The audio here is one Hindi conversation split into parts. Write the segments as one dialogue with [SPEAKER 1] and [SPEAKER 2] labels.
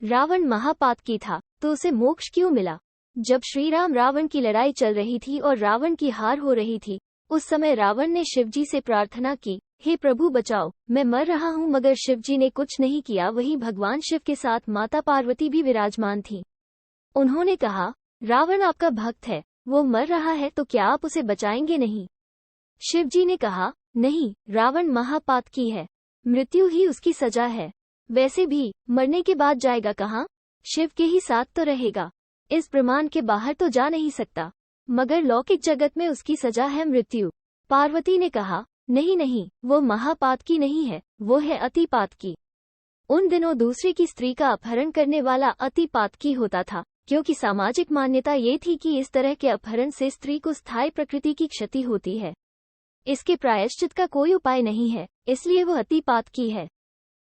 [SPEAKER 1] रावण महापातकी था, तो उसे मोक्ष क्यों मिला? जब श्री राम रावण की लड़ाई चल रही थी और रावण की हार हो रही थी, उस समय रावण ने शिवजी से प्रार्थना की, हे प्रभु बचाओ, मैं मर रहा हूँ। मगर शिवजी ने कुछ नहीं किया। वहीं भगवान शिव के साथ माता पार्वती भी विराजमान थी। उन्होंने कहा, रावण आपका भक्त है, वो मर रहा है, तो क्या आप उसे बचाएंगे नहीं? शिवजी ने कहा, नहीं, रावण महापातकी है, मृत्यु ही उसकी सजा है। वैसे भी मरने के बाद जाएगा कहाँ? शिव के ही साथ तो रहेगा। इस ब्रह्मांड के बाहर तो जा नहीं सकता। मगर लौकिक जगत में उसकी सजा है मृत्यु। पार्वती ने कहा, नहीं नहीं, वो महापातकी नहीं है, वो है अतिपातकी। उन दिनों दूसरे की स्त्री का अपहरण करने वाला अतिपातकी होता था, क्योंकि सामाजिक मान्यता ये थी कि इस तरह के अपहरण से स्त्री को स्थायी प्रकृति की क्षति होती है। इसके प्रायश्चित का कोई उपाय नहीं है, इसलिए वो अतिपातकी है।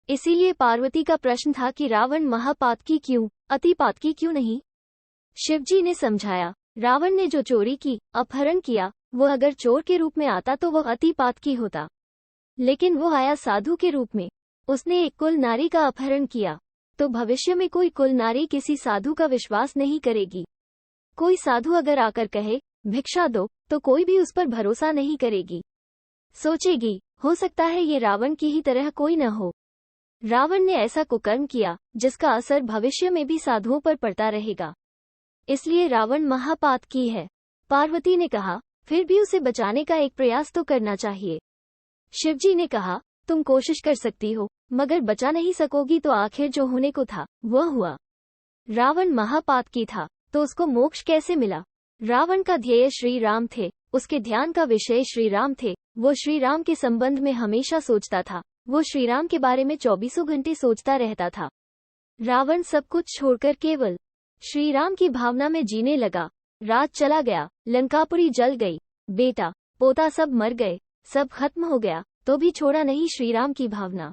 [SPEAKER 1] इसीलिए पार्वती का प्रश्न था कि रावण महापातकी क्यों, अतिपातकी क्यों नहीं? शिवजी ने समझाया, रावण ने जो चोरी की, अपहरण किया, वो अगर चोर के रूप में आता तो वह अतिपातकी होता। लेकिन वो आया साधु के रूप में। उसने एक कुल नारी का अपहरण किया, तो भविष्य में कोई कुल नारी किसी साधु का विश्वास नहीं करेगी। कोई साधु अगर आकर कहे, भिक्षा दो, तो कोई भी उस पर भरोसा नहीं करेगी। सोचेगी, हो सकता है ये रावण की ही तरह कोई न हो। रावण ने ऐसा कुकर्म किया, जिसका असर भविष्य में भी साधुओं पर पड़ता रहेगा। इसलिए रावण महापातकी है। पार्वती ने कहा, फिर भी उसे बचाने का एक प्रयास तो करना चाहिए। शिवजी ने कहा, तुम कोशिश कर सकती हो, मगर बचा नहीं सकोगी तो आखिर जो होने को था, वह हुआ। रावण महापातकी था, तो उसको मोक्ष कैसे मिला? रावण का ध्येय श्री राम थे, उसके ध्यान का विषय श्री राम थे। वो श्री राम के संबंध में हमेशा सोचता था। वो श्री राम के बारे में 24 घंटे सोचता रहता था। रावण सब कुछ छोड़कर केवल श्री राम की भावना में जीने लगा। रात चला गया, लंकापुरी जल गई, बेटा पोता सब मर गए, सब खत्म हो गया, तो भी छोड़ा नहीं श्री राम की भावना।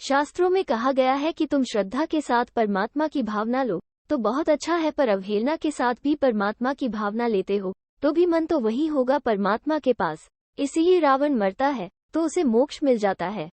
[SPEAKER 1] शास्त्रों में कहा गया है कि तुम श्रद्धा के साथ परमात्मा की भावना लो तो बहुत अच्छा है, पर अवहेलना के साथ भी परमात्मा की भावना लेते हो तो भी मन तो वही होगा परमात्मा के पास। इसीलिए रावण मरता है तो उसे मोक्ष मिल जाता है।